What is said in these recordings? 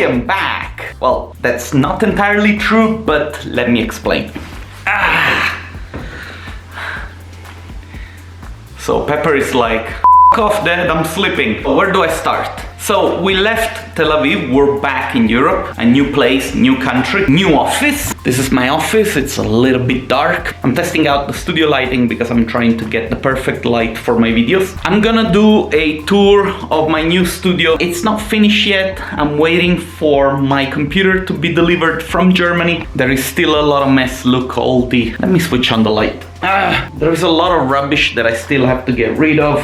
am back! Well, that's not entirely true, but let me explain. So Pepper is like, F off Dad, I'm sleeping. Where do I start? So we left Tel Aviv, we're back in Europe, a new place, new country, new office. This is my office, it's a little bit dark. I'm testing out the studio lighting because I'm trying to get the perfect light for my videos. I'm gonna do a tour of my new studio. It's not finished yet. I'm waiting for my computer to be delivered from Germany. There is still a lot of mess. Look, all the... Let me switch on the light. There is a lot of rubbish that I still have to get rid of.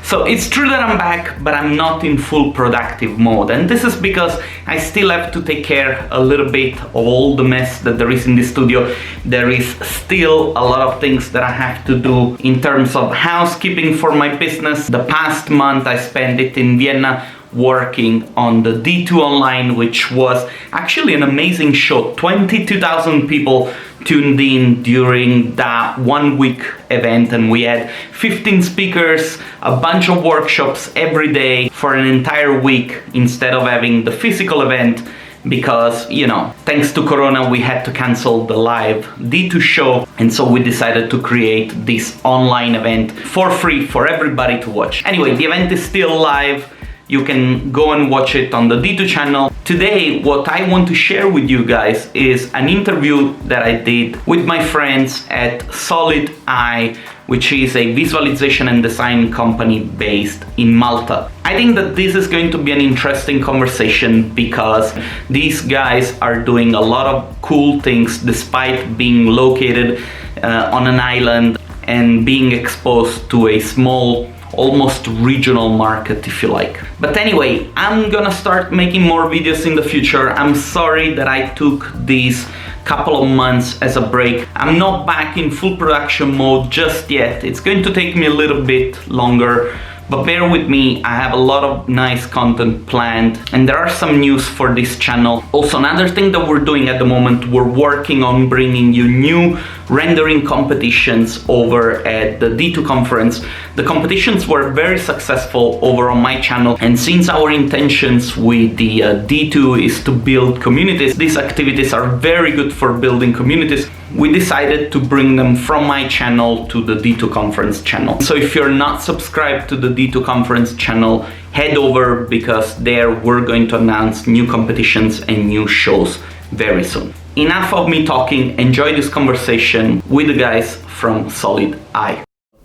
So it's true that I'm back, but I'm not in full productive mode. And this is because I still have to take care a little bit of all the mess that there is in the studio. There is still a lot of things that I have to do in terms of housekeeping for my business. The past month I spent it in Vienna working on the D2 Online, which was actually an amazing show. 22,000 people tuned in during that 1 week event, and we had 15 speakers, a bunch of workshops every day for an entire week instead of having the physical event because, you know, thanks to Corona, we had to cancel the live D2 show, and so we decided to create this online event for free for everybody to watch. Anyway, the event is still live. You can go and watch it on the D2 channel. Today, what I want to share with you guys is an interview that I did with my friends at Solid Eye, which is a visualization and design company based in Malta. I think that this is going to be an interesting conversation because these guys are doing a lot of cool things despite being located on an island and being exposed to a small, almost regional market, if you like. But anyway, I'm gonna start making more videos in the future. I'm sorry that I took these couple of months as a break. I'm not back in full production mode just yet. It's going to take me a little bit longer, but bear with me. I have a lot of nice content planned and there are some news for this channel. Also, another thing that we're doing at the moment, we're working on bringing you new rendering competitions over at the D2 conference. The competitions were very successful over on my channel, and since our intentions with the D2 is to build communities, these activities are very good for building communities. We decided to bring them from my channel to the D2 conference channel. So if you're not subscribed to the D2 conference channel, head over because there we're going to announce new competitions and new shows very soon. Enough of me talking. Enjoy this conversation with the guys from Solid Eye.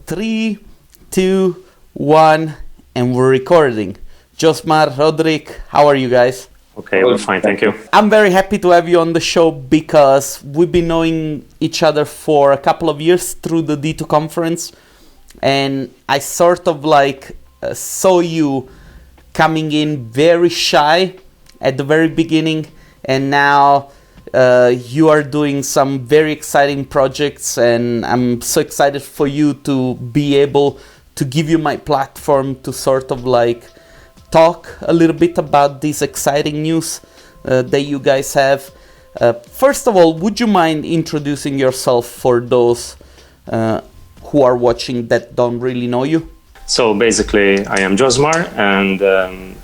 3, 2, 1, and we're recording. Josmar, Roderick, how are you guys? Okay, we're fine, thank you. I'm very happy to have you on the show because we've been knowing each other for a couple of years through the D2 conference, and I sort of like saw you coming in very shy at the very beginning, and now you are doing some very exciting projects, and I'm so excited for you to be able to give you my platform to sort of like talk a little bit about this exciting news that you guys have. First of all, would you mind introducing yourself for those who are watching that don't really know you? So basically, I am Josmar, and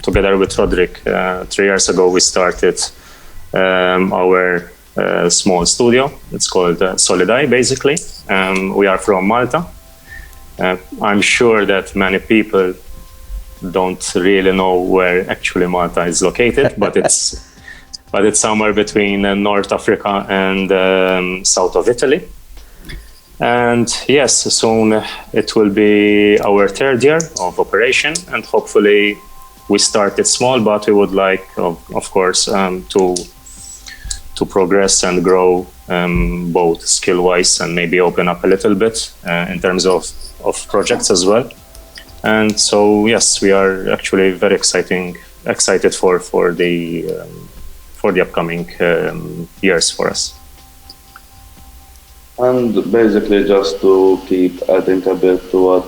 together with Roderick, 3 years ago, we started our small studio. It's called Solid Eye, basically. We are from Malta. I'm sure that many people don't really know where actually Malta is located, but it's somewhere between North Africa and south of Italy. And yes, soon it will be our 3rd year of operation, and hopefully we started small, but we would like, of course, to progress and grow both skill-wise and maybe open up a little bit in terms of projects as well. And so yes, we are actually very excited for the upcoming years for us. And basically, just to keep adding a bit to what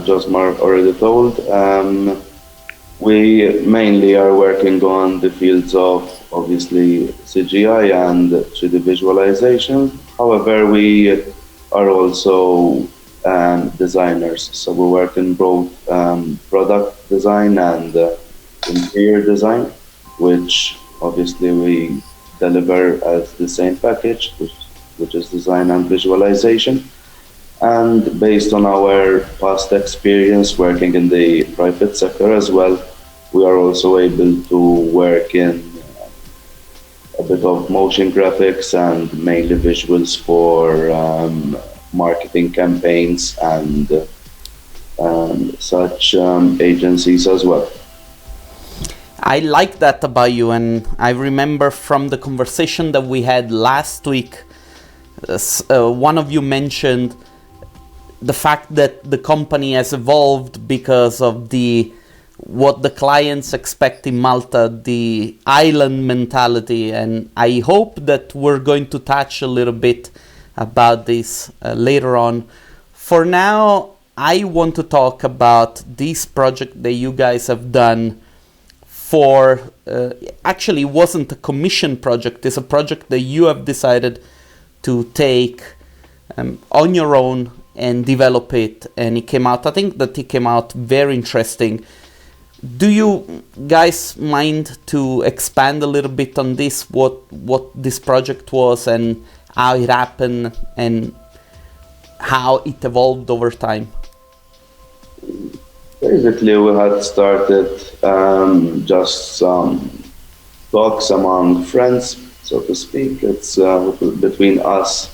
Josmar already told, we mainly are working on the fields of obviously CGI and 3D visualization. However, we are also designers, so we work in both product design and interior design. which obviously we deliver as the same package, which is design and visualization. And based on our past experience working in the private sector as well, we are also able to work in a bit of motion graphics and mainly visuals for marketing campaigns and such agencies as well. I like that about you, and I remember from the conversation that we had last week, one of you mentioned the fact that the company has evolved because of what the clients expect in Malta, the island mentality, and I hope that we're going to touch a little bit about this later on. For now, I want to talk about this project that you guys have done for, actually it wasn't a commission project, it's a project that you have decided to take on your own and develop it, and it came out, I think that it came out very interesting. Do you guys mind to expand a little bit on this, what this project was and how it happened and how it evolved over time? Basically, we had started just some talks among friends, so to speak. It's between us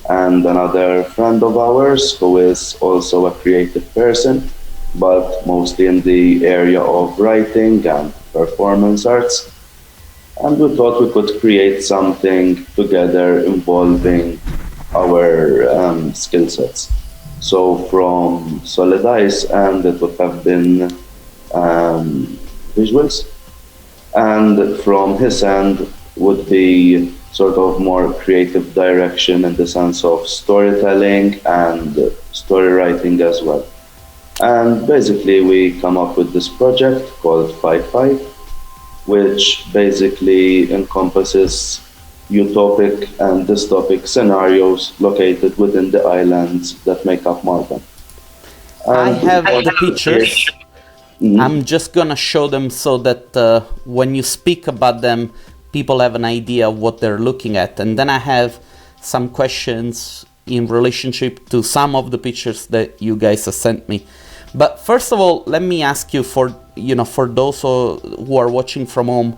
and another friend of ours who is also a creative person, but mostly in the area of writing and performance arts. And we thought we could create something together involving our skill sets. So from Solid Ice, and it would have been visuals, and from his end would be sort of more creative direction in the sense of storytelling and story writing as well. And basically we come up with this project called Fife, which basically encompasses utopic and dystopic scenarios located within the islands that make up Malta. I have the pictures. Mhm. I'm just gonna show them so that when you speak about them, people have an idea of what they're looking at. And then I have some questions in relationship to some of the pictures that you guys have sent me. But first of all, let me ask you, for those who are watching from home,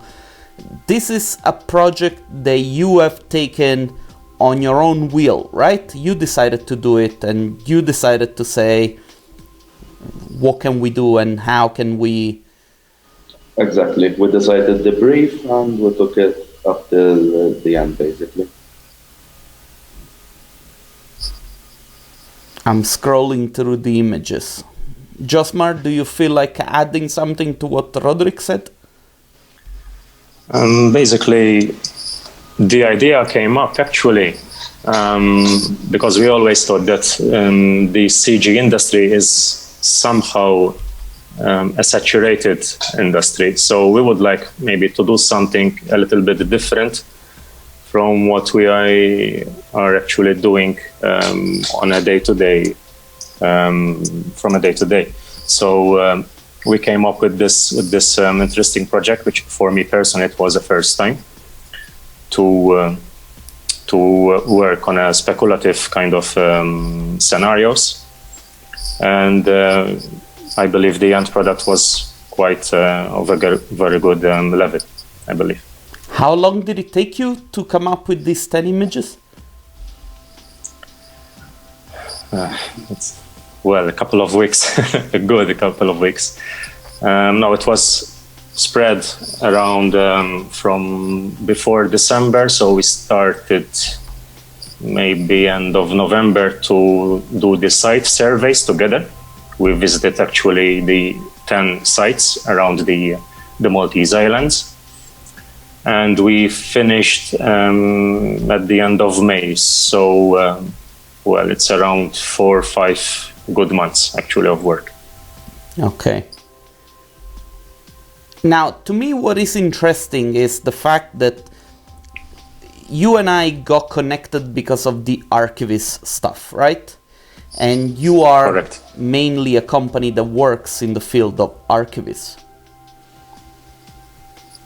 this is a project that you have taken on your own will, right? You decided to do it, and you decided to say, what can we do and how can we... Exactly. We decided the brief and we took it up till the end, basically. I'm scrolling through the images. Josmar, do you feel like adding something to what Roderick said? Basically, the idea came up actually because we always thought that the CG industry is somehow a saturated industry. So we would like maybe to do something a little bit different from what we are actually doing on a day-to-day, from a day-to-day. So we came up with this interesting project, which for me personally it was the first time to work on a speculative kind of scenarios, and I believe the end product was quite of a very good level, I believe. How long did it take you to come up with these 10 images? A couple of weeks, a couple of weeks. No, it was spread around from before December, so we started maybe end of November to do the site surveys together. We visited actually the 10 sites around the Maltese islands, and we finished at the end of May. So, it's around 4 or 5 good months actually of work. Okay. Now, to me, what is interesting is the fact that you and I got connected because of the ArchViz stuff, right? And you are Correct. Mainly a company that works in the field of ArchViz.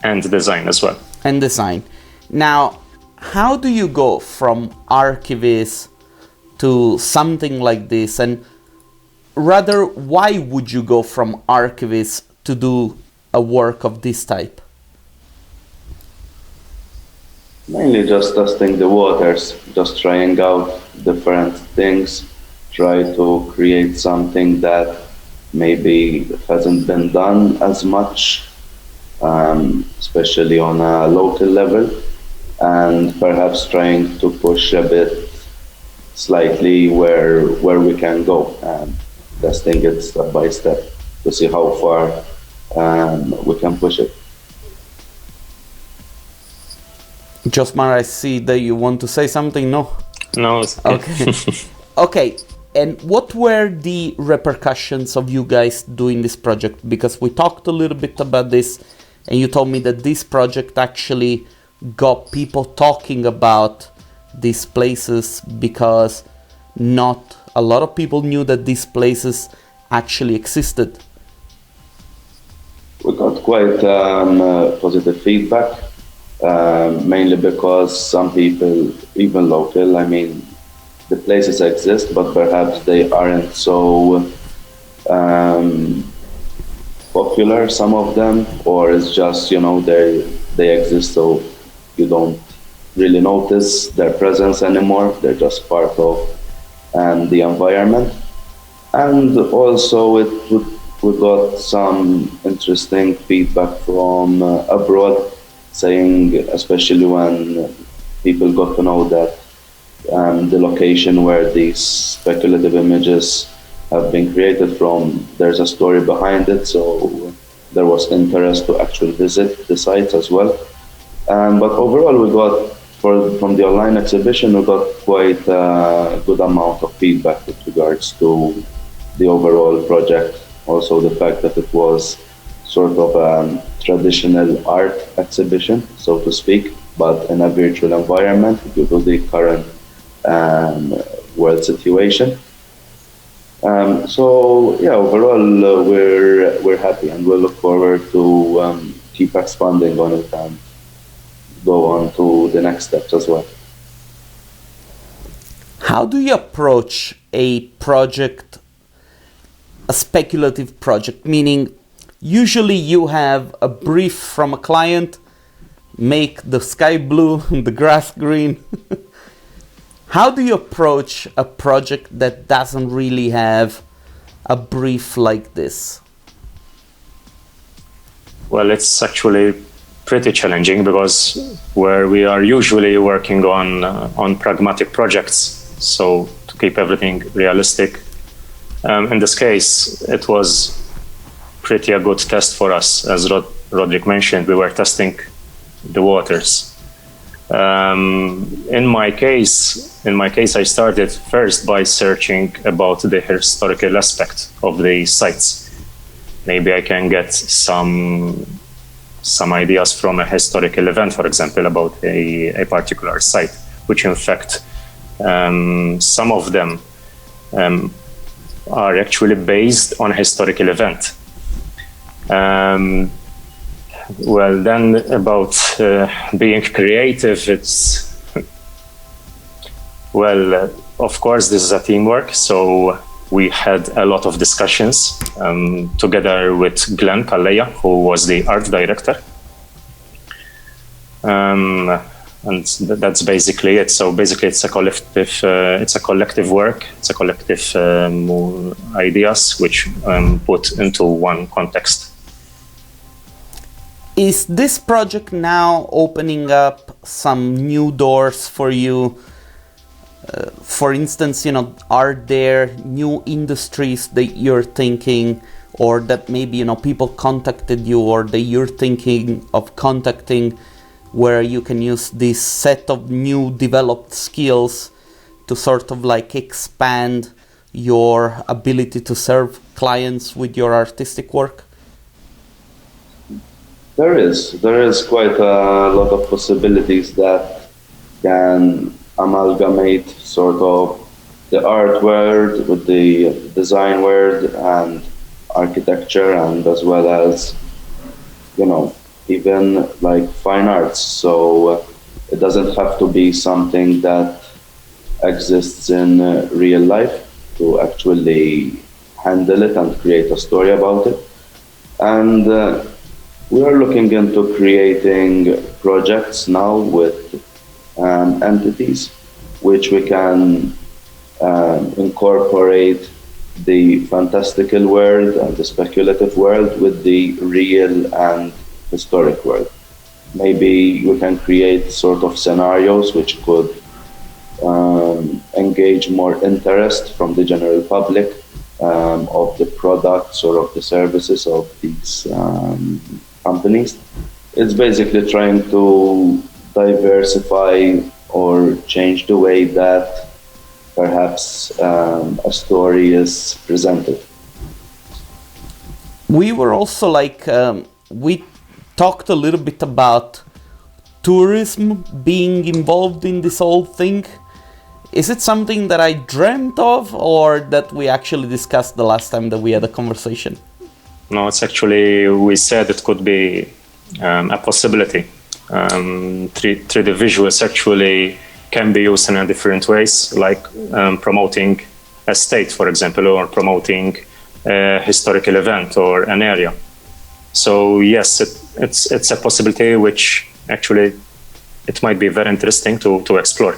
And design as well. And design. Now, how do you go from ArchViz to something like this? And rather, why would you go from ArchViz to do a work of this type? Mainly just testing the waters, just trying out different things, try to create something that maybe hasn't been done as much, especially on a local level, and perhaps trying to push a bit slightly where we can go, and testing it step by step to see how far we can push it. Josmar, I see that you want to say something, no? No. Okay. Okay, and what were the repercussions of you guys doing this project? Because we talked a little bit about this, and you told me that this project actually got people talking about these places because not a lot of people knew that these places actually existed. We got quite positive feedback, mainly because some people, even local, I mean, the places exist, but perhaps they aren't so popular, some of them, or it's just, they exist, so you don't really notice their presence anymore. They're just part of the environment. And also we got some interesting feedback from abroad, saying, especially when people got to know that the location where these speculative images have been created from, there's a story behind it, so there was interest to actually visit the sites as well. But overall, we got, from the online exhibition, we got quite a good amount of feedback with regards to the overall project. Also the fact that it was sort of a traditional art exhibition, so to speak, but in a virtual environment due to the current world situation. So yeah, overall we're happy, and we'll look forward to keep expanding on it and go on to the next steps as well. How do you approach a project, a speculative project? Meaning, usually you have a brief from a client, make the sky blue, the grass green. How do you approach a project that doesn't really have a brief like this? Well, it's actually pretty challenging because where we are usually working on pragmatic projects, so to keep everything realistic. In this case, it was pretty a good test for us. As Roderick mentioned, we were testing the waters. In my case, I started first by searching about the historical aspect of the sites. Maybe I can get some ideas from a historical event, for example, about a particular site, which in fact, some of them are actually based on a historical event. Well, then about being creative, it's, well, of course, this is a teamwork, so we had a lot of discussions together with Galea, who was the art director. And that's basically it. So basically, it's a collective work. It's a collective ideas which put into one context. Is this project now opening up some new doors for you? For instance, are there new industries that you're thinking, or that maybe, people contacted you, or that you're thinking of contacting, where you can use this set of new developed skills to sort of like expand your ability to serve clients with your artistic work? There is quite a lot of possibilities that can amalgamate sort of the art world with the design world and architecture, and as well as, even like fine arts. So it doesn't have to be something that exists in real life to actually handle it and create a story about it. And we are looking into creating projects now with entities which we can incorporate the fantastical world and the speculative world with the real and historic world. Maybe we can create sort of scenarios which could engage more interest from the general public of the products or of the services of these companies. It's basically trying to diversify or change the way that perhaps a story is presented. We were also we talked a little bit about tourism being involved in this whole thing. Is it something that I dreamt of or that we actually discussed the last time that we had a conversation? No, it's actually, we said it could be a possibility. 3D visuals actually can be used in different ways, like promoting a state, for example, or promoting a historical event or an area. So yes, it's a possibility which actually it might be very interesting to explore.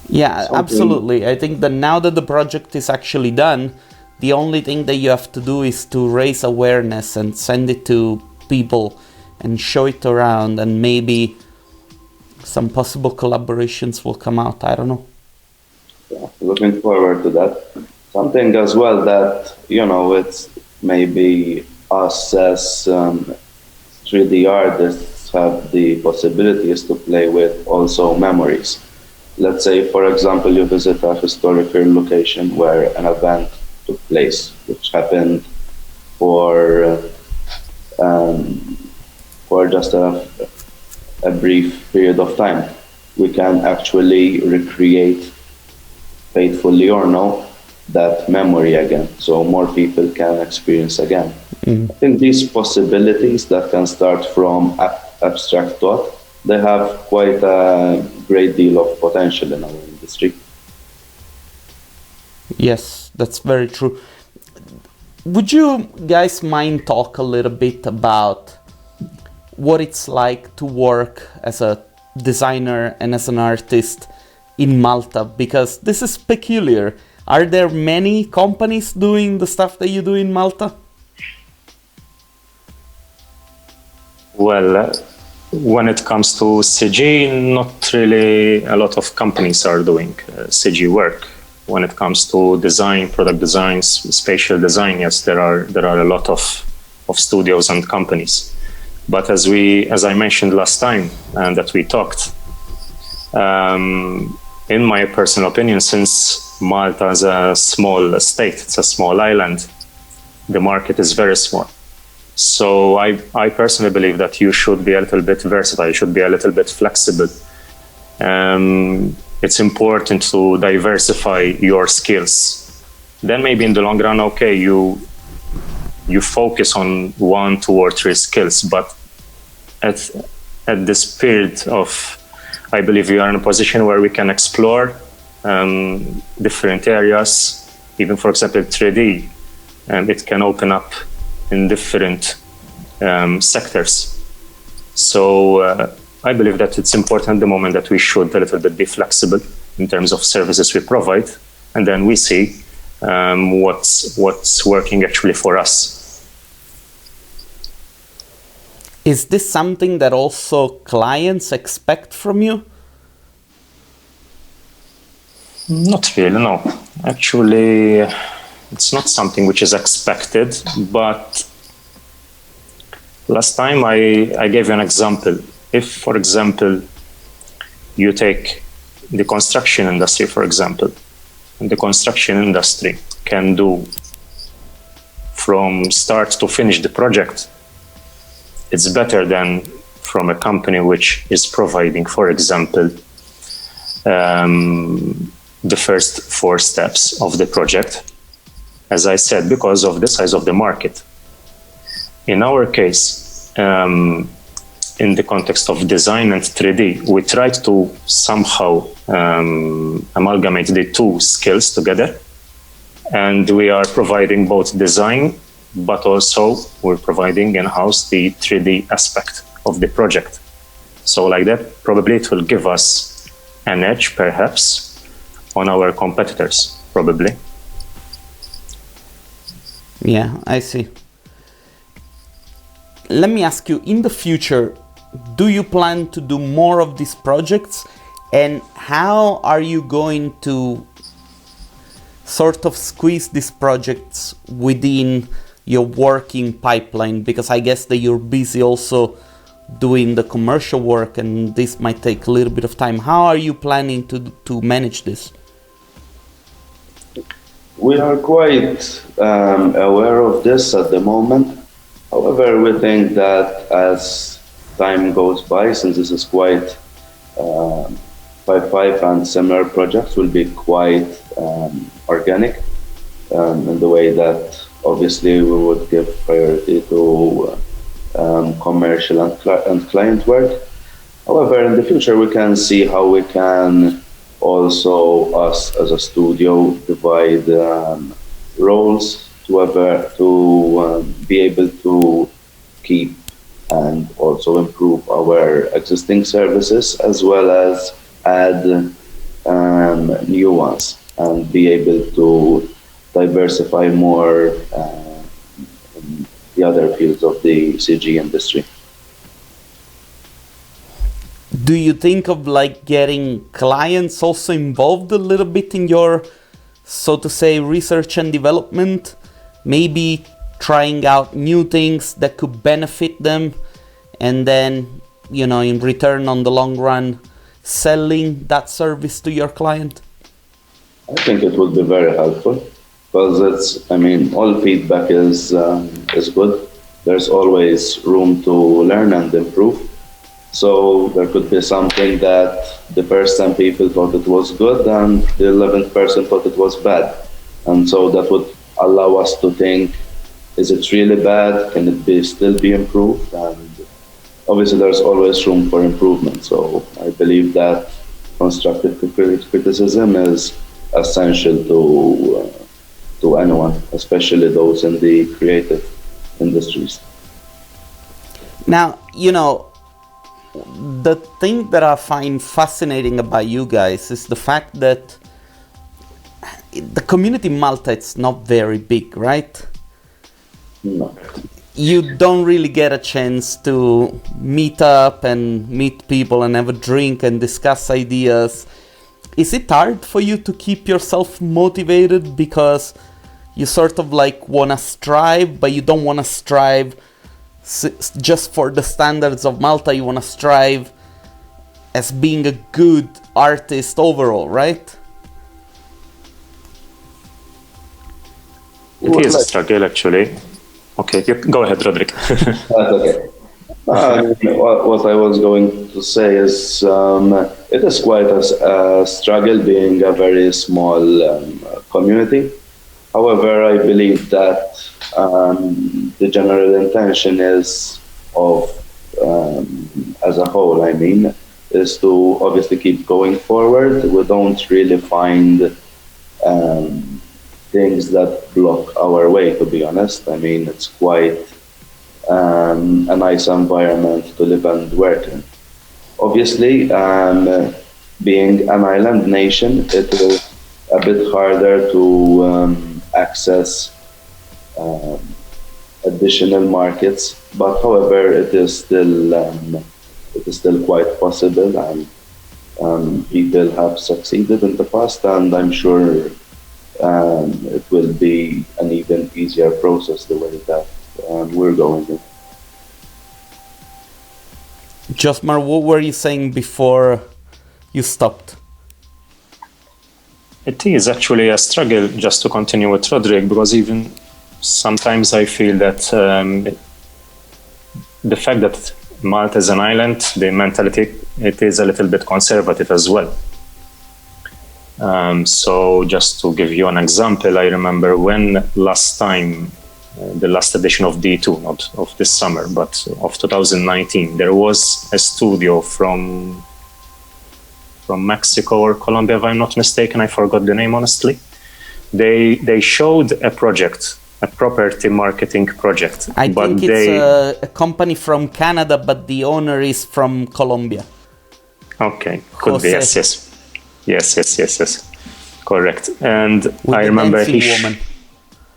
Yeah, absolutely. I think that now that the project is actually done, the only thing that you have to do is to raise awareness and send it to people and show it around, and maybe some possible collaborations will come out. I don't know. Yeah, looking forward to that. Something as well that, it's maybe us as 3D artists have the possibilities to play with also memories. Let's say, for example, you visit a historical location where an event took place, which happened for just a brief period of time. We can actually recreate, faithfully or no, that memory again, so more people can experience again. I think these possibilities that can start from abstract thought, they have quite a great deal of potential in our industry. Yes, that's very true. Would you guys mind talk a little bit about what it's like to work as a designer and as an artist in Malta? Because this is peculiar. Are there many companies doing the stuff that you do in Malta? Well, when it comes to CG, not really a lot of companies are doing CG work. When it comes to design, product designs, spatial design, yes, there are a lot of studios and companies. But as I mentioned last time and that we talked, in my personal opinion, since Malta is a small state, it's a small island, the market is very small. So I personally believe that you should be a little bit versatile, you should be a little bit flexible. It's important to diversify your skills. Then maybe in the long run, okay, you focus on 1, 2, or 3 skills, but at this period of, I believe we are in a position where we can explore different areas, even for example 3D, and it can open up in different sectors. So I believe that it's important at the moment that we should a little bit be flexible in terms of services we provide, and then we see what's working actually for us. Is this something that also clients expect from you? Not really, no. Actually, it's not something which is expected, but last time I gave you an example. If, for example, you take the construction industry, for example, and the construction industry can do from start to finish the project, it's better than from a company which is providing, for example, the first 4 steps of the project, as I said, because of the size of the market. In our case, in the context of design and 3D, we tried to somehow amalgamate the two skills together. And we are providing both design, but also we're providing in-house the 3D aspect of the project. So like that, probably it will give us an edge, perhaps, on our competitors, probably. Yeah, I see. Let me ask you, in the future, do you plan to do more of these projects? And how are you going to sort of squeeze these projects within your working pipeline? Because I guess that you're busy also doing the commercial work, and this might take a little bit of time. How are you planning to manage this? We are quite aware of this at the moment. However, we think that as time goes by, since this is quite Fife and similar projects will be quite organic in the way that obviously we would give priority to commercial and client work. However, in the future, we can see how we can also, us as a studio, divide roles to be able to keep and also improve our existing services, as well as add new ones and be able to diversify more in the other fields of the CG industry. Do you think of like getting clients also involved a little bit in your, so to say, research and development? Maybe trying out new things that could benefit them, and then, you know, in return on the long run, selling that service to your client? I think it would be very helpful because all feedback is good. There's always room to learn and improve. So there could be something that the first 10 people thought it was good and the 11th person thought it was bad. And so that would allow us to think, is it really bad? Can it still be improved? And obviously there's always room for improvement. So I believe that constructive criticism is essential to anyone, especially those in the creative industries. Now, you know, the thing that I find fascinating about you guys is the fact that the community in Malta, it's not very big, right? No. You don't really get a chance to meet up and meet people and have a drink and discuss ideas. Is it hard for you to keep yourself motivated because you sort of like want to strive, but you don't want to strive just for the standards of Malta? You want to strive as being a good artist overall, right? It is a struggle, actually. Okay, go ahead, Roderick. That's okay. What I was going to say is it is quite a struggle being a very small community. However, I believe that the general intention is as a whole, is to obviously keep going forward. We don't really find things that block our way, to be honest. It's quite a nice environment to live and work in. Obviously, being an island nation, it is a bit harder to access additional markets, but however, it is still quite possible, and people have succeeded in the past, and I'm sure it will be an even easier process the way that we're going in. Josmar, what were you saying before you stopped? It is actually a struggle just to continue with Roderick, because even sometimes I feel that the fact that Malta is an island, the mentality, it is a little bit conservative as well. So just to give you an example, I remember when last time the last edition of D2, not of this summer, but of 2019, there was a studio from Mexico or Colombia, if I'm not mistaken. I forgot the name, honestly. They showed a project, a property marketing project. I think it's a company from Canada, but the owner is from Colombia. Okay, could be, yes. Correct. And with I remember woman.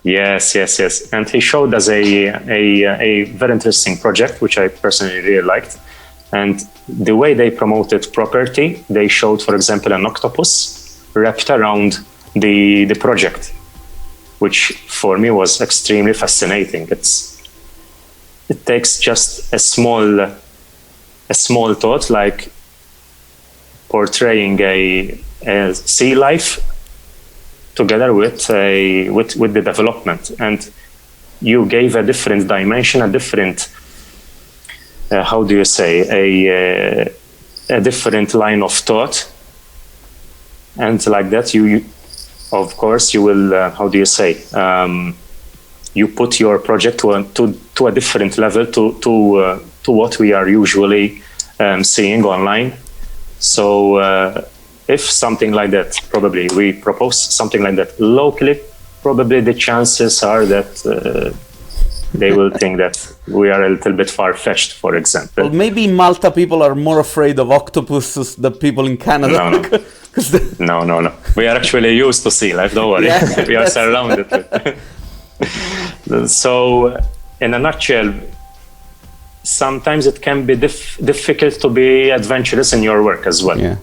Yes. And he showed us a very interesting project, which I personally really liked. And the way they promoted property, they showed, for example, an octopus wrapped around the project, which for me was extremely fascinating. It takes just a small thought, like portraying a sea life together with the development, and you gave a different dimension, a different how do you say, a different line of thought, and like that you of course you will how do you say, you put your project to a different level to what we are usually seeing online. So if something like that, probably we propose something like that locally, probably the chances are that they will think that we are a little bit far-fetched, for example. Well, maybe in Malta people are more afraid of octopuses than people in Canada. No. We are actually used to sea life, don't worry. Yeah, we are surrounded with it. So, in a nutshell, sometimes it can be difficult to be adventurous in your work as well. Yeah.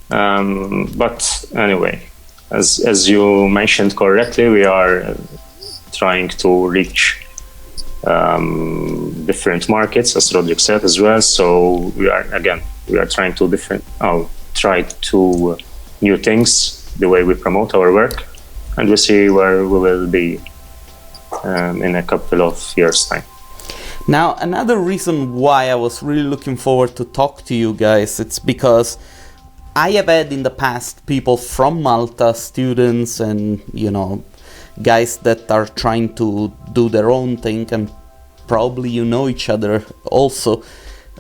But anyway, as you mentioned correctly, we are trying to reach different markets, as Roderick said as well. So we are trying to try to new things, the way we promote our work, and we see where we will be in a couple of years' time. Now, another reason why I was really looking forward to talk to you guys, it's because I have had in the past people from Malta, students and, guys that are trying to do their own thing, and probably you know each other also,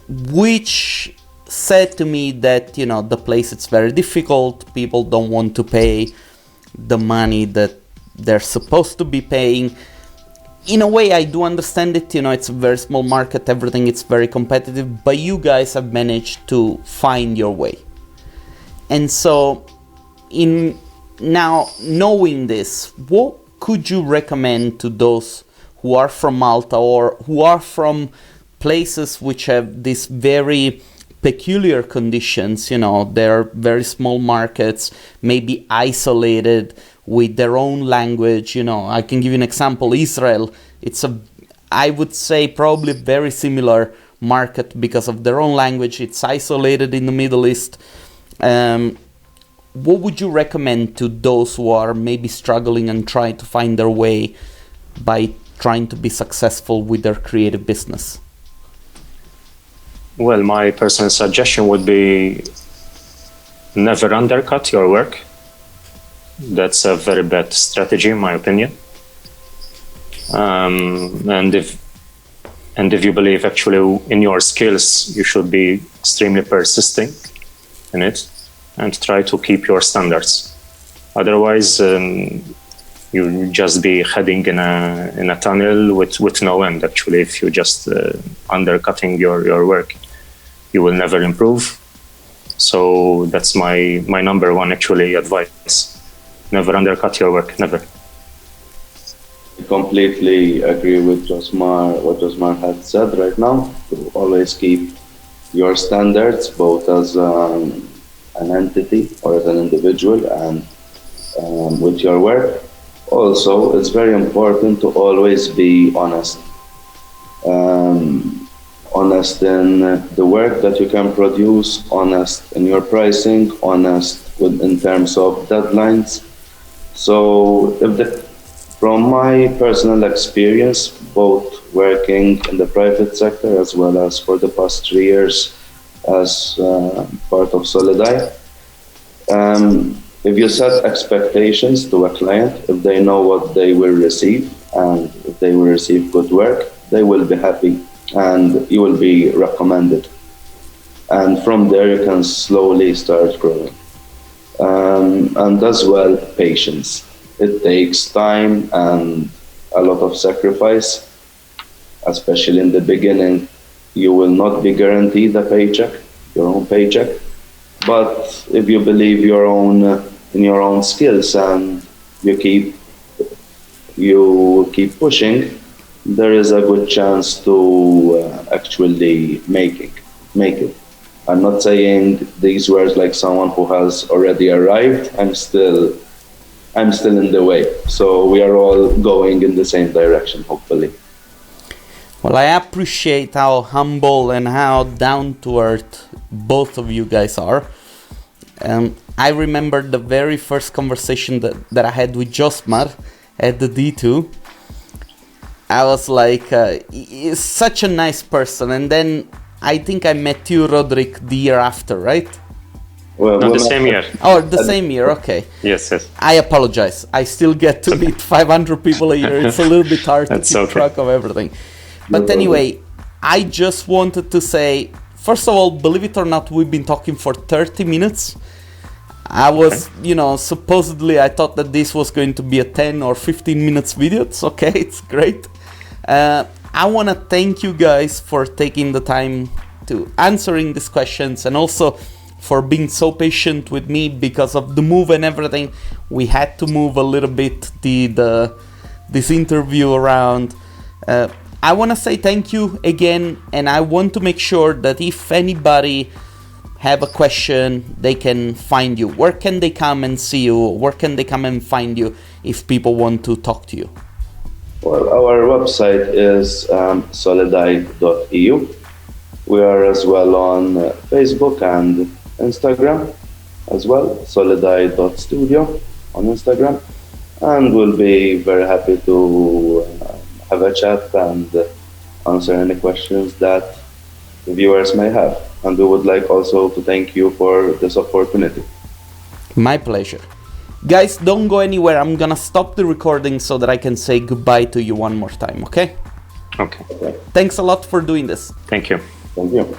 which said to me that, the place it's very difficult, people don't want to pay the money that they're supposed to be paying. In a way, I do understand it, it's a very small market, everything is very competitive, but you guys have managed to find your way. And so, now knowing this, what could you recommend to those who are from Malta or who are from places which have these very peculiar conditions? They're very small markets, maybe isolated with their own language. I can give you an example. Israel, I would say probably very similar market because of their own language. It's isolated in the Middle East. What would you recommend to those who are maybe struggling and trying to find their way by trying to be successful with their creative business? Well, my personal suggestion would be never undercut your work. That's a very bad strategy, in my opinion. And if you believe actually in your skills, you should be extremely persistent in it and try to keep your standards. Otherwise, you'll just be heading in a tunnel with no end. Actually, if you just undercutting your work, you will never improve. So that's my number one actually advice. Never undercut your work, never. I completely agree with what Josmar had said right now, to always keep your standards, both as an entity or as an individual and with your work. Also, it's very important to always be honest. Honest in the work that you can produce, honest in your pricing, honest in terms of deadlines. So from my personal experience, both working in the private sector as well as for the past 3 years as part of Solidai, if you set expectations to a client, if they know what they will receive and if they will receive good work, they will be happy and you will be recommended. And from there you can slowly start growing. And as well, patience. It takes time and a lot of sacrifice, especially in the beginning. You will not be guaranteed a paycheck, your own paycheck. But if you believe in your own skills and you keep pushing, there is a good chance to actually make it. I'm not saying these words like someone who has already arrived. I'm still in the way. So we are all going in the same direction, hopefully. Well, I appreciate how humble and how down to earth both of you guys are. I remember the very first conversation that I had with Josmar at the D2. I was like, he's such a nice person. And then I think I met you, Roderick, the year after, right? Well, the same year. Oh, the same year, okay. Yes. I apologize. I still get to meet 500 people a year. It's a little bit hard to keep track of everything. But anyway, I just wanted to say, first of all, believe it or not, we've been talking for 30 minutes. I was, supposedly I thought that this was going to be a 10 or 15 minutes video. It's okay, it's great. I want to thank you guys for taking the time to answering these questions and also for being so patient with me because of the move and everything. We had to move a little bit this interview around. I want to say thank you again, and I want to make sure that if anybody have a question, they can find you. Where can they come and see you? Where can they come and find you if people want to talk to you? Well, our website is solidai.eu. We are as well on Facebook and Instagram as well, solidai.studio on Instagram. And we'll be very happy to have a chat and answer any questions that the viewers may have. And we would like also to thank you for this opportunity. My pleasure. Guys, don't go anywhere. I'm gonna stop the recording so that I can say goodbye to you one more time, okay? Okay. Thanks a lot for doing this. Thank you. Thank you.